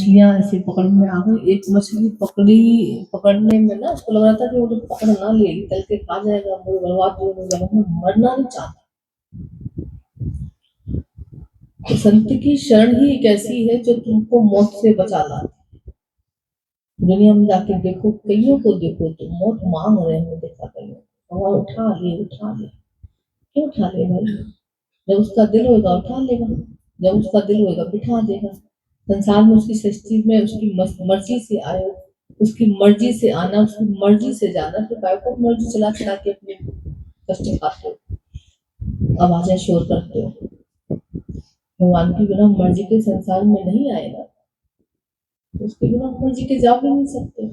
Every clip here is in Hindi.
मछलियां ऐसे पकड़ में आ गई। एक मछली पकड़ने में ना उसको लग रहा था कि वो पकड़ ना लेगी, तल के खा जाएगा, मुझे बर्बाद हो जाएगा, मैं मरना नहीं चाहता। तो संत की शरण ही एक ऐसी है जो तुमको मौत से बचा लाती। दुनिया में जाके देखो, कईयों को देखो तो मौत मांग रहे हैं, देखा कईयों और उठा ले। क्यों उठा ले भाई? जब उसका दिल होगा उठा लेगा, जब उसका दिल होगा बिठा देगा। संसार में उसकी सृष्टि में उसकी मर्जी से आए, उसकी मर्जी से आना, उसकी मर्जी से जाना। फिर काय को मर्जी चला चला के अपने कष्ट खाते हो, आवाजें शोर करते हो। भगवान की बिना मर्जी के संसार में नहीं आएगा, उसके बिना मर्जी के जा भी नहीं सकते।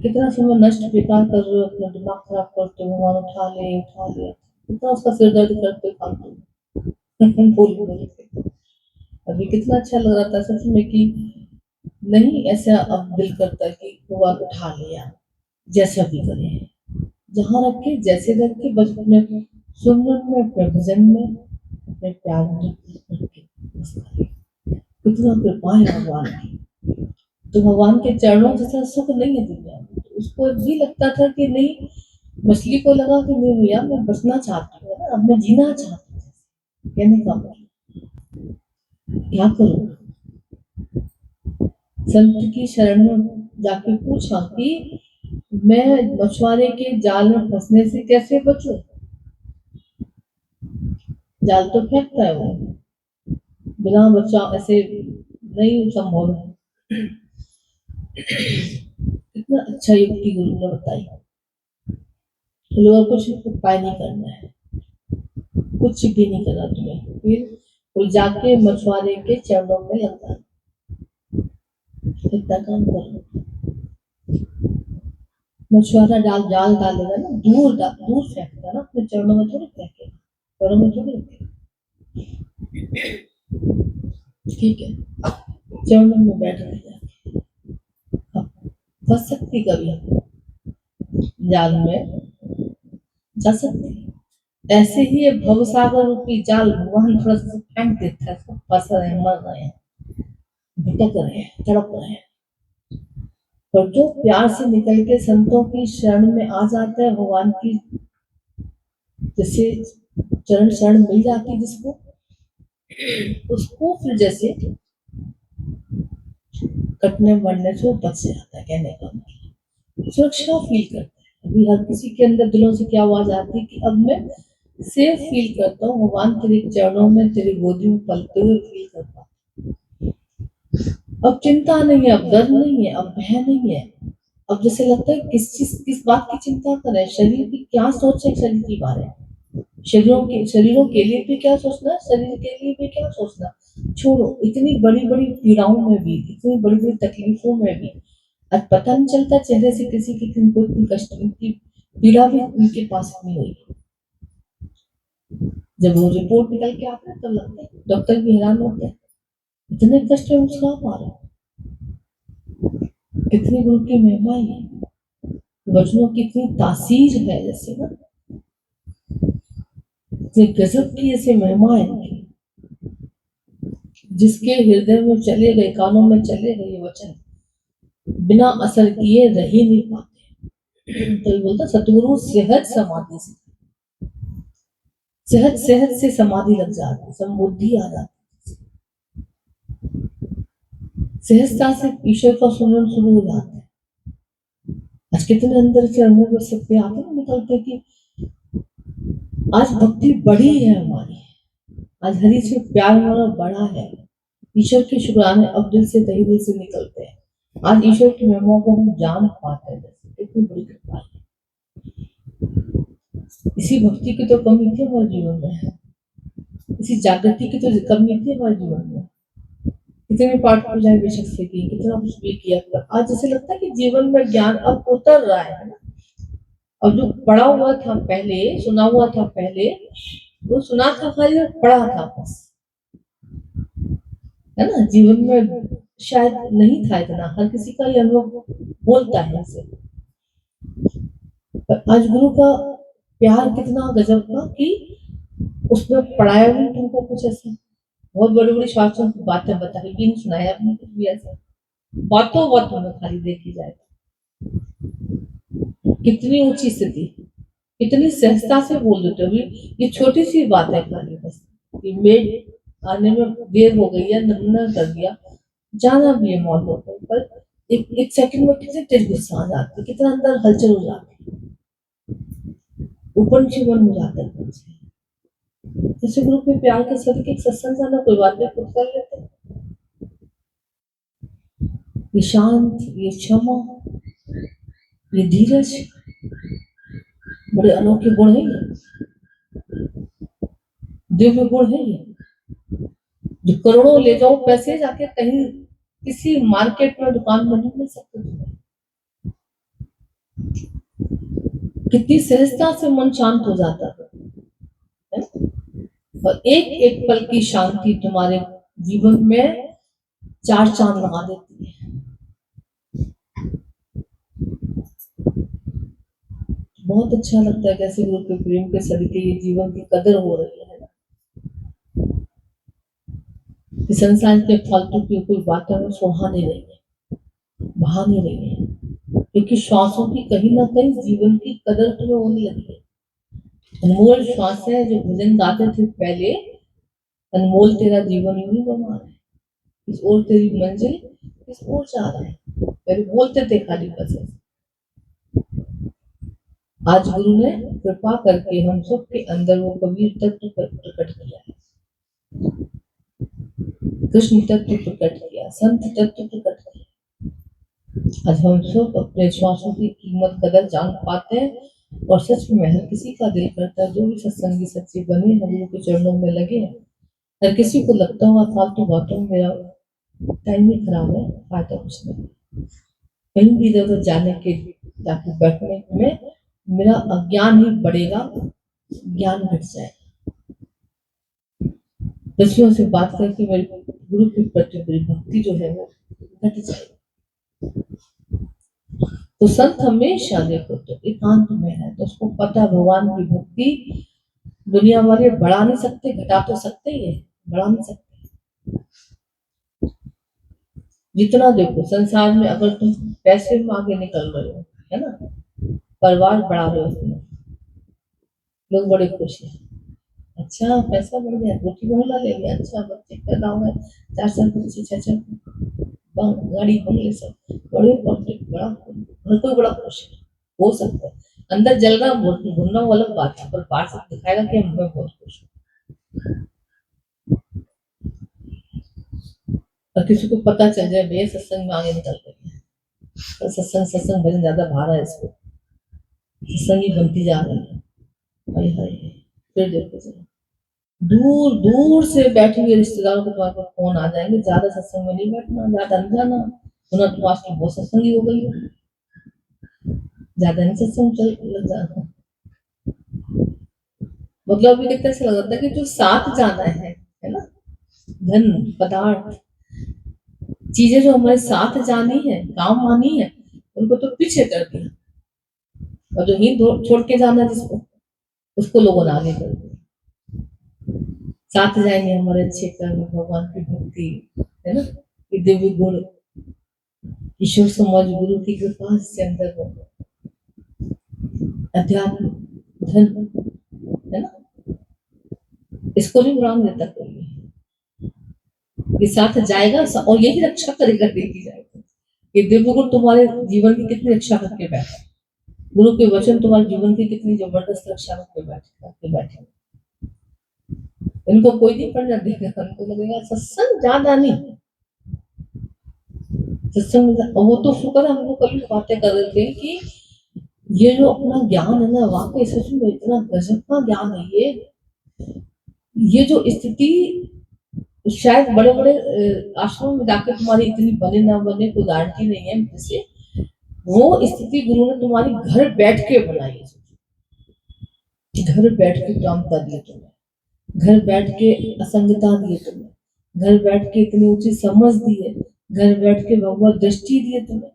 कितना समय नष्ट बेकार कर रहे हो, अपना दिमाग खराब करते हो, भगवान उठा ले। कितना उसका सिर दर्द करते फालतू बोल बोल के। अभी कितना अच्छा लग रहा था सच में कि नहीं, ऐसा अब दिल करता है कि भगवान उठा लिया, जैसा भी करे, जहाँ रखे जैसे रखे, बस अपने सुमरन में, अपने भजन में, अपने प्यार में रखे। कितना कृपा है भगवान की। तो भगवान के चरणों जैसा सुख नहीं है दुनिया में। तो उसको भी लगता था कि नहीं, मछली को लगा कि नहीं भैया मैं बचना चाहती हूँ ना, अब मैं जीना चाहती हूँ। कहने का क्या करूँ? संत की शरण में जाके पूछा कि मैं मछुआरे के जाल में फंसने से कैसे बचूं? जाल तो फेंकता है वो, बिना बचा ऐसे नहीं संभव है। कितना अच्छा युक्ति गुरु ने बताई। लोगों को कुछ उपाय नहीं करना है, कुछ भी नहीं करना तुम्हें, फिर वो जाके मछुआरे के चरणों में लग जाना। इतना काम करो। मछुआरा जाल डालेगा ना, दूर फेंकता ना, अपने चरणों में थोड़ी फेंकेगा, चरणों में थोड़ी रखेगा। ठीक है, चरणों में बैठ गया, फंस सकती कभी जाल में, जा सकती। ऐसे ही ये भवसागर रूपी जाल भगवान थोड़ा सा फेंक देता है, फंस रहे हैं, मर रहे हैं, भटक रहे हैं, तड़प रहे हैं। पर जो प्यार से निकल के संतों की शरण में आ जाता है, भगवान की जैसे चरण शरण मिल जाती है जिसको, उसको फिर जैसे कटने मरने से बच जाता है। कहने का सुरक्षा फील करता है। अभी हर किसी के अंदर दिलों से क्या आवाज आती है कि अब मैं सेफ फील करता हूँ, भगवान तेरे चरणों में, तेरी गोदी में पलते हुए फील करता हूँ। अब चिंता नहीं है, अब डर नहीं है, अब भय नहीं है। अब जैसे लगता है किस बात की चिंता करें, शरीर की क्या सोच है, शरीर के बारे में, शरीरों के लिए भी क्या सोचना, शरीर के लिए भी क्या सोचना। छोड़ो, इतनी बड़ी बड़ी पीड़ाओं में भी, इतनी बड़ी बड़ी तकलीफों में भी आज पता नहीं चलता चेहरे से किसी की किनको इतनी कष्ट, इतनी पीड़ा भी उनके पास नहीं हुई। जब वो रिपोर्ट निकल के आते हैं तो लगता है डॉक्टर भी हैरान होते हैं, इतने कष्ट में मुस्कुरा पा रहे, कितनी गुरु की महिमा है, वचनों की इतनी तासीर है, जैसे ना गजब की ऐसे महिमा है जिसके हृदय में चले गए, कानों में चले गए ये वचन बिना असर किए रह ही नहीं पाते। तो ये बोलता सतगुरु सेहत समाधि से, सेहत से समाधि लग जाती, समबुद्धि आ जाती, सहजता से ईश्वर का सुमरन शुरू हो जाता है। आज कितने अंदर से अनुभव सकते आते हैं निकलते कि आज भक्ति बड़ी है हमारी, आज हरि से प्यार हमारा बड़ा है, ईश्वर के शुक्राने अब दिल से तहे दिल से निकलते हैं। आज ईश्वर की महिमा को हम जान पाते हैं, कितनी बड़ी कृपा है। इसी भक्ति की तो कमी थी हमारे जीवन में, इसी जागृति की तो कमी थी हमारे जीवन में। कितने पाठ पूजाएं बेशक से की, कितना कुछ भी किया, पर आज जैसे लगता है कि जीवन में ज्ञान अब उतर रहा है ना। और जो पढ़ा हुआ था पहले, सुना हुआ था पहले, वो सुना था खाली और पढ़ा था बस, है ना। जीवन में शायद नहीं था इतना, हर किसी का ये अनुभव बोलता है ऐसे। पर आज गुरु का प्यार कितना गजब का कि उसमें पढ़ाया भी तुमको कुछ ऐसा, बहुत बड़ी बड़ी शास्त्रों की बातें बताई, भी नहीं सुनाया आपने कुछ भी ऐसा, बातों बातों में खाली देखी जाए कितनी ऊंची स्थिति, इतनी सहजता से बोल देते हो। ये छोटी सी बात है खाली बस, मेड आने में देर हो गई है, नमूना कर दिया, जाना भी है मौत हो गई, पर एक सेकंड में कितनी तेज गुस्सा आ जाती है, कितना अंदर हलचल हो जाती है, ऊपर नीचे मन हो जाता है। जैसे ग्रुप में प्यार के साथ एक सत्संग जाना कोई बात नहीं, खुद कर लेते हैं। ये शांत, ये क्षमा, ये धीरज बड़े अनोखे गुण है, दिव्य गुण है ये, जो करोड़ों ले जाओ पैसे जाके कहीं किसी मार्केट में दुकान में नहीं मिल सकते तुम्हें। कितनी सहजता से मन शांत हो जाता है, और एक एक पल की शांति तुम्हारे जीवन में 4 चांद लगा देती है। बहुत अच्छा लगता है कैसे गुरु के प्रेम के सदके ये जीवन की कदर हो रही है ना, कि संसार के फालतू की कोई बातें में सुहा नहीं रही है, बहा नहीं रही है, क्योंकि श्वासों की कहीं ना कहीं जीवन की कदर तुम्हें होने लगी है। अनमोल श्वास है, जो भजन गाते थे पहले, अनमोल तेरा जीवन यूं ही बना है, इस ओर तेरी मंजिल इस ओर जा रहा है, पहले बोलते थे खाली बस। आज गुरु ने कृपा करके हम सब के अंदर वो कबीर तत्व प्रकट किया है, कृष्ण तत्व प्रकट किया, संत तत्व प्रकट किया। आज हम सब अपने श्वासों की कीमत कदर जान पाते हैं, और सच में हर किसी का दिल करता है जो भी सत्संगी सच्चे बने हम के चरणों में लगे। हर किसी को लगता हुआ फालतू बातों में मेरा टाइम ही खराब है, फायदा कुछ नहीं, कहीं भी इधर उधर जाने के ताकि बैठने में मेरा अज्ञान ही बढ़ेगा, ज्ञान घट जाएगा। दसियों से बात करके मेरी गुरु के प्रति मेरी भक्ति जो है वो घट जाएगी। तो संत हमेशा देखो तो एकांत में है, तो उसको पता भगवान की भक्ति दुनिया वाले बढ़ा नहीं सकते, घटा तो सकते ही है, बढ़ा नहीं सकते। जितना देखो संसार में अगर तुम पैसे में आगे निकल रहे हो, है ना, परिवार बढ़ा रहे हो, लोग बड़े खुश हैं, अच्छा पैसा बढ़ गया, रोटी महंगा ले लिया, अच्छा बच्चे पैदा हो गए, 4 साल बच्चे, 6 गाड़ी बंगले सब बड़े पब्लिक बड़ा, हर कोई बड़ा खुश है, हो सकता है अंदर जल रहा भुनना वो अलग बात है, पर बाहर से दिखाएगा कि मैं बहुत खुश हूँ। और किसी को पता चल जाए भैया सत्संग में आगे निकल गए हैं, तो सत्संग भजन ज्यादा भारा है, इसको सत्संग ही बनती जा रही है। हाय हाय, फिर देखो जरा दूर दूर से बैठे हुए रिश्तेदारों के तुम्हारे पास फोन आ जाएंगे, ज्यादा सत्संग में नहीं बैठना, ज्यादा नहीं जाना, सुना तुम आज तो बहुत सत्संगी हो गई हो, ज्यादा नहीं सत्संग चल लग जाना। मतलब अभी कितने से लग रहा था कि जो साथ जाना है ना, धन पदार्थ चीजें जो हमारे साथ जानी है, काम आनी है, उनको तो पीछे कर दिया, और जो ही छोड़ के जाना जिसको, उसको लोगों ने आगे कर दिया। साथ जाएंगे हमारे अच्छे कर्म, भगवान की भक्ति, है ना, ये दिव्य गुण, ईश्वर समाज गुरु की कृपा से अंदर होगा, अध्यात्म धन, है ना, इसको नहीं उड़ान देता कोई, ये साथ जाएगा और यही रक्षा करेगा, देखी जाएगा ये दिव्य गुण तुम्हारे जीवन की कितनी रक्षा करके बैठा, गुरु के वचन तुम्हारे जीवन की कितनी जबरदस्त रक्षा करके बैठे। इनको कोई नहीं पढ़ना देगा, हमको लगेगा सत्संग ज्यादा नहीं, सत्संग वो तो शुक्र हमको कभी बातें कर रहे थे कि ये जो अपना ज्ञान है ना, वाकई सच में इतना गजब का ज्ञान है ये जो स्थिति शायद बड़े बड़े आश्रम में जाकर तुम्हारी इतनी बने ना बने कोई गारंटी नहीं है, जैसे वो स्थिति गुरु ने तुम्हारी घर बैठ के बनाई है, घर बैठ के काम कर दिए तुम्हें, घर बैठ के असंगता दिए तुम्हें, घर बैठ के इतनी ऊंची समझ दी है, घर बैठ के भगवत दृष्टि दिए तुम्हें,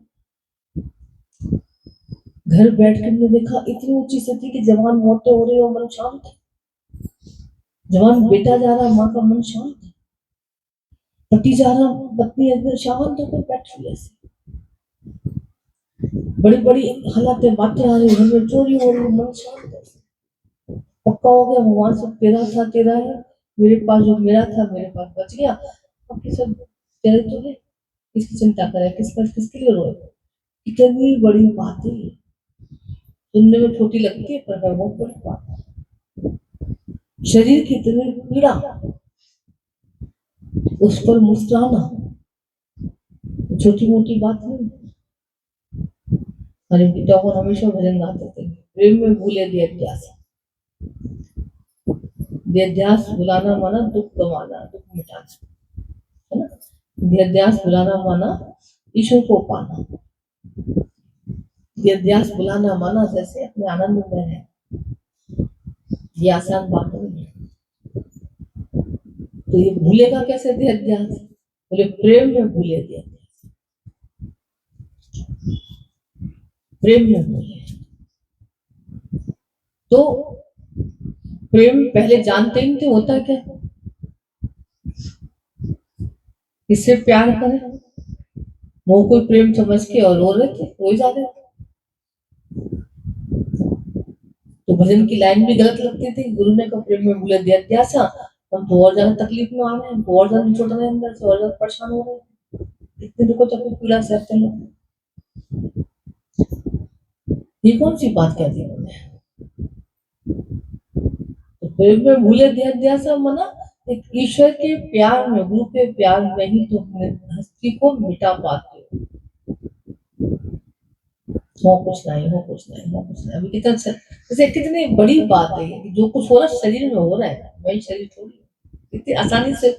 घर बैठ के हमने देखा इतनी ऊंची स्थिति कि जवान मौतें हो रही हो मन शांत है, जवान बेटा जा रहा माँ का मन शांत है, पति जा रहा, पत्नी एकदम शांत होकर बैठी ऐसे, बड़ी बड़ी हालातें बातें आ रही, घर में चोरी हो रही, मन शांत है, पक्का हो गया भगवान सब तेरा था तेरा है, मेरे पास जो मेरा था मेरे पास बच गया, बाकी सब तेरे तो है, किसकी चिंता करे, किसके लिए रोए। इतनी बड़ी बात है, सुनने में छोटी लगती है पर बहुत बड़ी बात है। शरीर की इतनी पीड़ा, उस पर मुस्कुराना छोटी मोटी बात नहीं। हमारे पिता को हमेशा भजन गाते थे, प्रेम में भूले दिए अध्यास, देध्यास बुलाना माना दुख गवाना, दुख मिटाना, है ना। देध्यास बुलाना माना ईश्वर को पाना, देध्यास बुलाना माना जैसे अपने आनंद में है, ये आसान बात नहीं है। तो ये भूलेगा कैसे देध्यास, बोले प्रेम में भूले दिया, प्रेम में भूले। तो प्रेम पहले जानते ही थे होता क्या, किससे प्यार करें, वो कोई प्रेम समझ के और रो रहे थे, रोई जा रहे थे। तो भजन की लाइन भी गलत लगती थी, गुरु ने कहा प्रेम में भूले दिया अध्यासा, हम तो और ज्यादा तकलीफ में आ रहे हैं, और ज्यादा निचोड़ रहे हैं, अंदर से और ज्यादा परेशान हो रहे हैं, इतने दुखों तक पीड़ा सहते लोग, ये कौन सी बात कह दी उन्होंने। तो प्रेम में भूले दिया अध्यासा मना एक ईश्वर के प्यार में, गुरु के प्यार में ही तो हस्ती को मिटा पाते हो कुछ नहीं, हो कुछ नहीं, हो कुछ नहीं। अभी कितना जैसे कितनी बड़ी बात है कि जो कुछ हो रहा है शरीर में हो रहा है, वही शरीर थोड़ी, कितनी आसानी से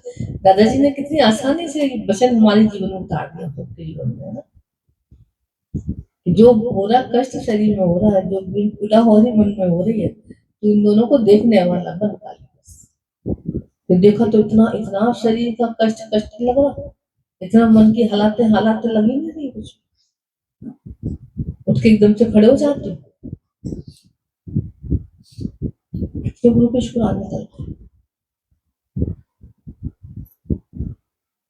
दादाजी ने कितनी आसानी से वचन हमारे जीवन में उतार दिया, सबके जीवन में, है ना। जो हो रहा कष्ट शरीर में हो रहा है, जो पीड़ा हो रही मन में हो रही है, तो इन दोनों को देखने वाला बन तो देखा तो इतना इतना शरीर का कष्ट कष्ट लग रहा, इतना मन की हालातें हालातें लगी नहीं रही कुछ, उठ के एकदम से खड़े हो जाते, तो गुरु के शुक्राने करते।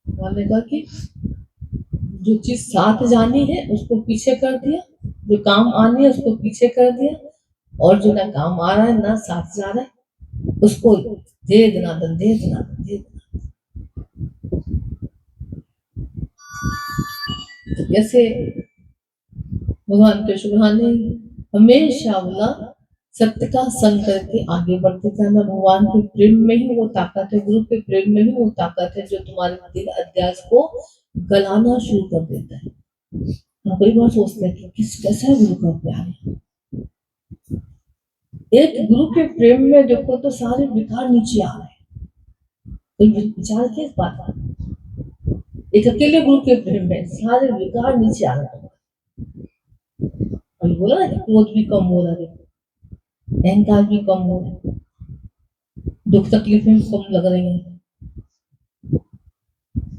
उन्होंने कहा कि जो चीज साथ जानी है उसको पीछे कर दिया, जो काम आनी है उसको पीछे कर दिया, और जो ना काम आ रहा है ना साथ जा रहा है उसको दे दनादन दे दनादन दे दनादन। तो कैसे भगवान के शुक्राने हमेशा बोला सत्य का संग करके आगे बढ़ते जाना, भगवान के प्रेम में ही वो ताकत है, गुरु के प्रेम में ही वो ताकत है जो तुम्हारे दिल अध्यास को गलाना शुरू कर देता है। हम कई बार सोचते हैं कि किस कैसा गुरु का प्यार है, एक गुरु के प्रेम में देखो तो सारे विकार नीचे आ रहे हैं, कोई विचार किस बात का, एक अकेले गुरु के प्रेम में सारे विकार नीचे आ रहे हैं। अभी बोला ना क्रोध भी कम हो रहा है, अहंकार भी कम हो रहा है, दुख तकलीफें भी कम लग रही हैं,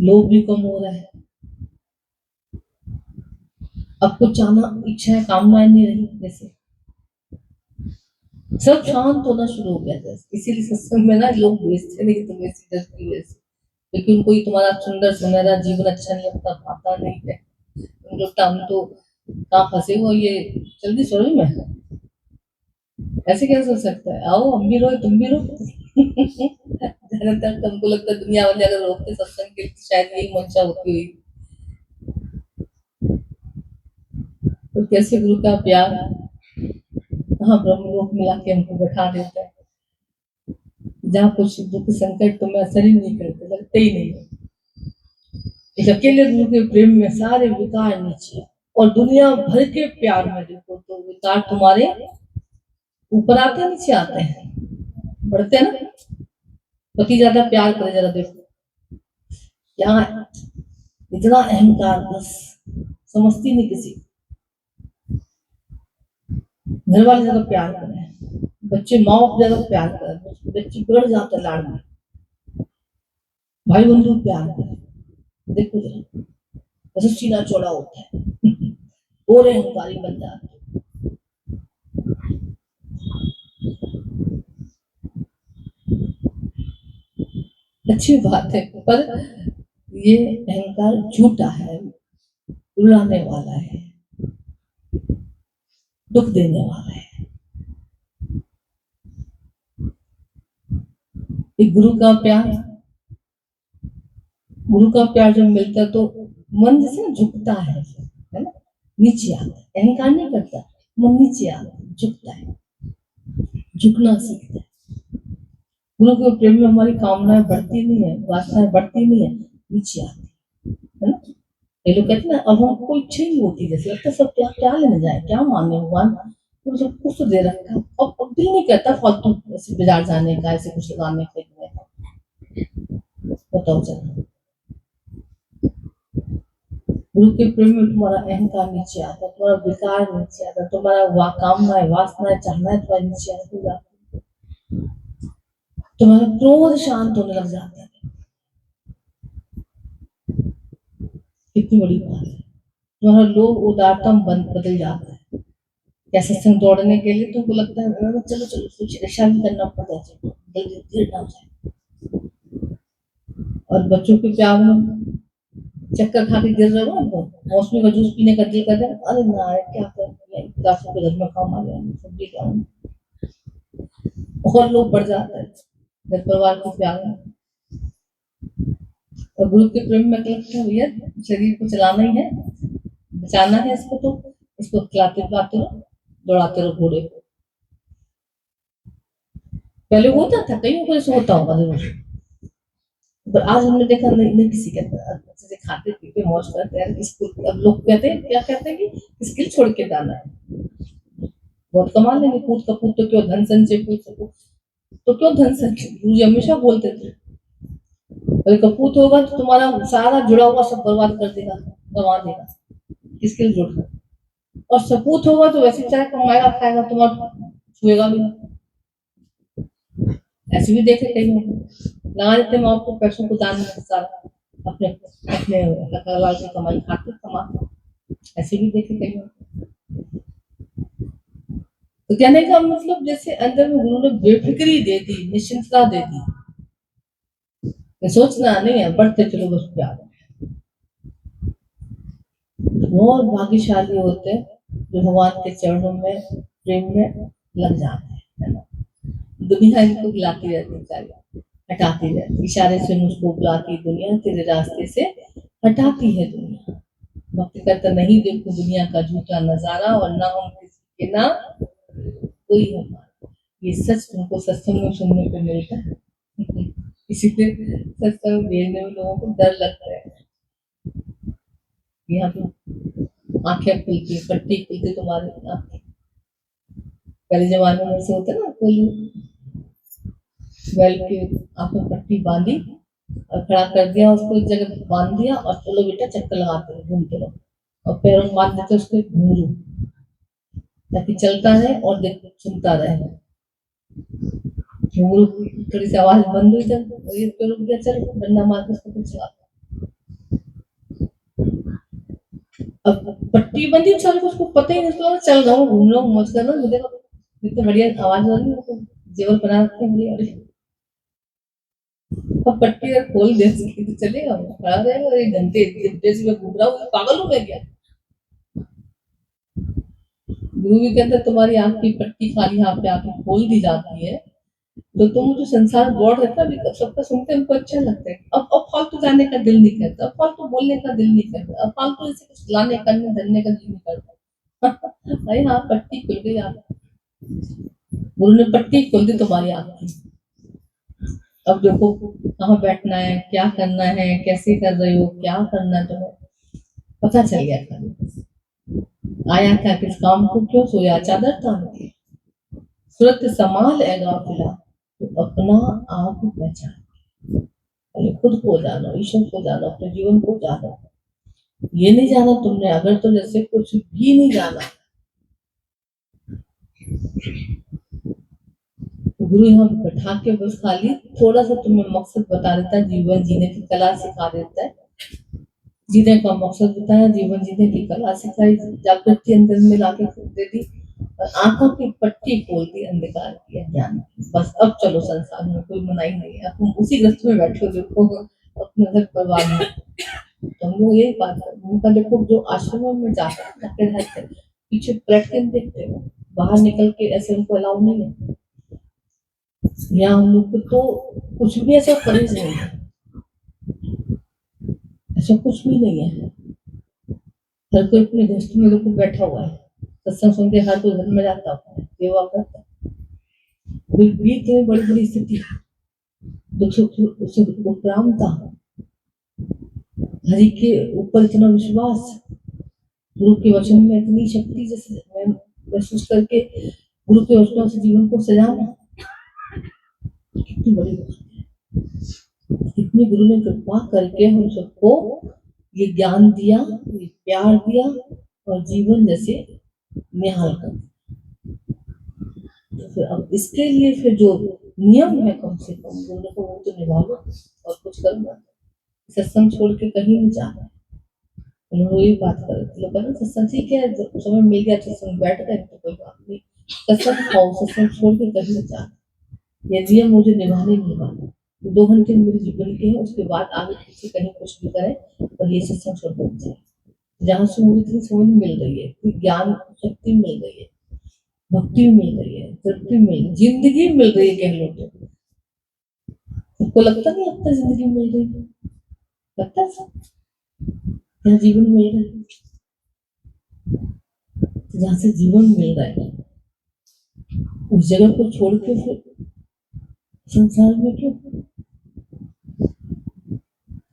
लोभ भी कम हो रहा है, अब कुछ चाहना इच्छा कामनाएं नहीं रही, जैसे सब शांत होना शुरू हो गया था। इसीलिए सत्संग में ना लोग भेजते नहीं तुम्हें सीधे की वजह से, लेकिन कोई तुम्हारा सुंदर सुनहरा जीवन अच्छा नहीं लगता, आता नहीं है, तुम लगता हम तो कहाँ फंसे हो, ये जल्दी छोड़ो मैं, ऐसे कैसे हो सकता है, आओ हम भी रोए तुम भी रो। ज्यादातर तुमको लगता है दुनिया वाले अगर रोकते सत्संग के लिए शायद यही मंशा होती हुई, तो कैसे गुरु का प्यार कहाँ ब्रह्मलोक मिला के हमको बैठा देता है, जहाँ कुछ दुख संकट तुम्हें असर ही नहीं करते, लगते ही नहीं। एक अकेले गुरु के प्रेम में सारे विकार नीचे, और दुनिया भर के प्यार में देखो तो विकार तुम्हारे ऊपर आते हैं नीचे आते हैं, बढ़ते हैं ना। पति ज्यादा प्यार करे जरा देखो, यहाँ इतना अहंकार बस समझती नहीं किसी, घर वाले ज्यादा प्यार करें, बच्चे माँ बाप ज्यादा प्यार करें, बच्चे बिगड़ जाते लाड़ में, भाई बंधु प्यार करें, देखो जरा सीना चौड़ा होता है और अहंकारी बन जाते। अच्छी बात है, पर ये अहंकार झूठा है, रुलाने वाला है, दुख देने वाला है। एक गुरु का प्यार जब मिलता है तो मन जैसे ना झुकता है ना, नीचे आता है। अहंकार नहीं करता, मन नीचे आता है, झुकता है, झुकना सीखता है। गुरु के प्रेम में हमारी कामनाएं बढ़ती नहीं है, वासनाएं बढ़ती नहीं है, नीचे आती है ना। ये लोग कहते हैं ना, अब हमको इच्छा ही नहीं होती, जैसे लगता है सब क्या क्या लेने जाए, क्या मांगे भगवान, तो सब कुछ तो दे रखा है। अब दिल नहीं कहता फालतू ऐसे बाजार जाने का, ऐसे कुछ लगाने खरीदने का। बताओ जरा, गुरु के प्रेम में तुम्हारा अहंकार नीचे आता है, तुम्हारा विकार नीचे आता है, तुम्हारा कामनाएं वासनाएं चाहना तुम्हारे नीचे आती है, तुम्हारा क्रोध शांत होने लग जाता है। कितनी बड़ी बात है। तुम्हारा लोभ उदारता बदल जाता है। कैसे संग दौड़ने के लिए तुमको लगता है चलो चलो कुछ नशा भी करना पड़ता है, जल्दी ना जाए। और बच्चों के प्यार में चक्कर खा के गिर रहे हो तो मौसमी का जूस पीने का दिल कर रहा है, अरे ना क्या कर घर में काम आ गया, सब्जी क्या और लोग बढ़ जाता है घर परिवार के प्यार में। और गुरु के प्रेम में लगता है भैया शरीर को चलाना ही है, बचाना है इसको, तो इसको खिलाते पिलाते रहो, दौड़ाते रहो घोड़े को। पहले होता था, कहीं को ऐसा होता होगा जरूर, पर आज हमने देखा नहीं किसी के अच्छे से खाते पीते मौज करते हैं। स्कूल अब लोग कहते हैं, क्या कहते हैं कि स्किल छोड़ के जाना है, बहुत कमा लेंगे, कूद कपूद तो क्यों धन संचय, कूद कपूद तो क्यों धन संचय, गुरु जी हमेशा बोलते थे। अगर कपूत होगा तो तुम्हारा सारा जुड़ा हुआ सब बर्बाद कर देगा, गंवा देगा, किसके लिए जुड़ना। और सपूत होगा तो वैसे चाहे कमाएगा खाएगा, तुम्हारा छुएगा भी नहीं। ऐसे भी देखे कई लोग लगा देते माँ को पैसों को दान में सारा अपने अपने लाल की कमाई खाते कमाते, ऐसे भी देखे कई लोग। तो कहने का मतलब जैसे अंदर में गुरु ने बेफिक्री दे दी, निश्चिंतता दे दी, सोचना नहीं है, बढ़ते चलो बस प्यार। बहुत भाग्यशाली होते हैं जो भगवान के चरणों में प्रेम में लग जाते हैं, है ना। दुनिया इनको बुलाती रहती, हटाती रहती, इशारे से मुझको बुलाती दुनिया, तेरे रास्ते से हटाती है दुनिया। भक्ति करता नहीं देखो दुनिया का झूठा नजारा, और ना हम किसी के ना कोई हमारा। ये सच तुमको सत्संग में सुनने को मिलता है, इसीलिए सत्संग भेजने में लोगों को डर लगता है। यहाँ पे आंखें खुलती, पट्टी खुलती तुम्हारे आंखें। पहले जमाने में ऐसे होता ना, कोई बैल के आंखों पट्टी बांधी और खड़ा कर दिया, उसको एक जगह बांध दिया और चलो बेटा चक्कर लगाते रहो, घूमते रहो, और पैरों में बांध देते उसके घूरू, ताकि चलता रहे और देख सुनता रहे। घूरू थोड़ी सी आवाज बंद हुई तो ये रुक गया, चलो डंडा मार के उसको फिर चलाता। अब पट्टी बंदी चल, उसको पता ही नहीं, चल रहा हूँ, घूम रहा हूँ, मौज कर रहा हूँ, देखो कितनी बढ़िया आवाज आ रही है, जेवर बना रखते हैं बढ़िया। अब पट्टी अगर खोल दे तो चलेगा, खड़ा रहेगा, एक घंटे में घूम रहा हूँ, पागल हो गया क्या। गुरु भी कहते तुम्हारी आंख की पट्टी खाली हाथ पे आके खोल दी जाती है, तो तुम जो संसार गौड़ रहता है सबका सुनते हैं, उनको अच्छा लगता है। अब फालतू जाने का दिल नहीं करता, अब फालतू बोलने का दिल नहीं करता, अब फालतू ऐसे कुछ लाने करने धरने का दिल नहीं करता। भाई हाँ, पट्टी खुल गई आप, गुरु ने पट्टी खोल दी तुम्हारी आंख की। अब देखो कहाँ बैठना है, क्या करना है, कैसे कर रहे हो, क्या करना है, तुम्हें पता चल गया था। आया क्या किस काम को, क्यों सोया चादर तान के, सूरत संभाल है गाफिला, तो अपना आप पहचान, पहले खुद को जानो, ईश्वर को जानो, अपने जीवन को जानो। ये नहीं जाना तुमने अगर, तो जैसे कुछ भी नहीं जाना। गुरु यहाँ बैठा के बस खाली थोड़ा सा तुम्हें मकसद बता देता है, जीवन जीने की कला सिखा देता है, जीने का मकसद बताया, जीवन जीने की कला सिखाई, जागृति अंदर में लाके दे दी, और आंखों की पट्टी खोल दी अंधकार की, अज्ञान की। बस अब चलो संसार में कोई मनाई नहीं है, तुम उसी ग्रस्त में बैठे हो, देखो अपना घर परिवार में। तो हम लोग यही बात है, उनका देखो जो आश्रमों में जाके रहते हैं, पीछे पलट के नहीं देखते हो, बाहर निकल के ऐसे उनको अलाउ नहीं है। यहाँ हम लोग को तो कुछ भी ऐसा परहेज नहीं है, ऐसा कुछ भी नहीं है। हर कोई अपने घस्ट में लोग बैठा हुआ है, सत्संग सुन के हर कोई घर में जाता है, सेवा करता है। फिर भी इतनी बड़ी बड़ी स्थिति, दुख सुख उपरामता, हरि के ऊपर इतना विश्वास, गुरु के वचन में इतनी शक्ति, जैसे मैं महसूस करके गुरु के वचनों से जीवन को सजाना, कितनी बड़ी बात है। इतनी गुरु ने कृपा करके हम सबको ये ज्ञान दिया, ये प्यार दिया और जीवन जैसे निहाल कर। तो फिर अब इसके लिए फिर जो नियम है कम से कम गुरु को वो तो निभा लो और कुछ करना। सत्संग छोड़ के कहीं नहीं जाना। उन्होंने वही बात कर रहे थे, लोग कहते सत्संग ठीक है, जब समय मिल गया सत्संग बैठ गए तो कोई बात नहीं, सत्संग खाओ, सत्संग छोड़ के कहीं नहीं जाना। ये नियम मुझे निभाने निभाना। 2 घंटे मेरे जीवन के हैं, उसके बाद आगे किसी कहीं कुछ भी करें और ये सत्संग छोड़ कर जाए। जहाँ से मुझे इतनी समझ मिल रही है, ज्ञान शक्ति मिल रही है, भक्ति मिल रही है, तृप्ति मिल रही है, जिंदगी मिल रही है, कह लो तो सबको लगता नहीं, लगता जिंदगी मिल रही है, लगता है सब यहाँ जीवन मिल रहा है। जहाँ से जीवन मिल रहा है उस जगह को छोड़ के फिर संसार में क्यों?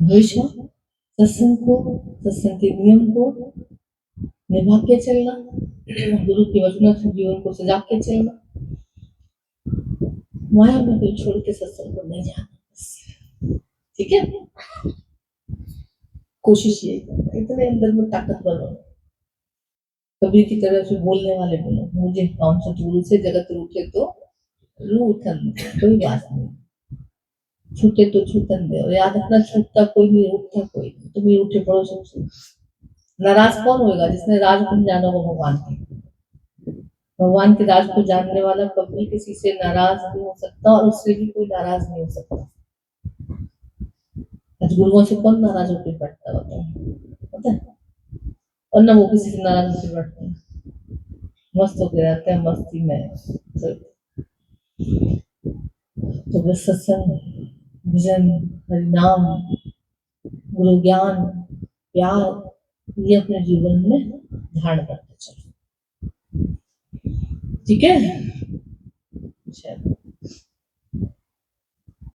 हमेशा सत्संग को, सत्संग के नियम को निभा के चलना, गुरु के वचनों से जीवन को सजा के चलना, माया में कोई छोड़ के सत्संग को नहीं जाना। ठीक है, कोशिश ये करना, इतने अंदर में ताकत बनो, कबीर की तरह से बोलने वाले बनो, मुझे काम से गुरु से जगत रूठे तो रूठन, कोई बात नहीं, छूटे तो छूटन दे। और याद रखना, छूटता कोई नहीं, रूठता कोई नहीं, तुम ही रूठे पड़ो सबसे। नाराज कौन होगा? जिसने राज को जाना हो भगवान की। भगवान के राज को जानने वाला कभी किसी से नाराज नहीं हो सकता और उससे भी कोई नाराज नहीं हो सकता। आज गुरुओं से कौन नाराज होकर बैठता पता है? और ना वो किसी से नाराज होकर बैठते हैं, मस्त होकर रहते हैं, मस्ती में। तो बस सत्संग, भजन, हरिनाम, गुरु ज्ञान, प्यार, ये अपने जीवन में धारण करते चलो। ठीक है, चलो।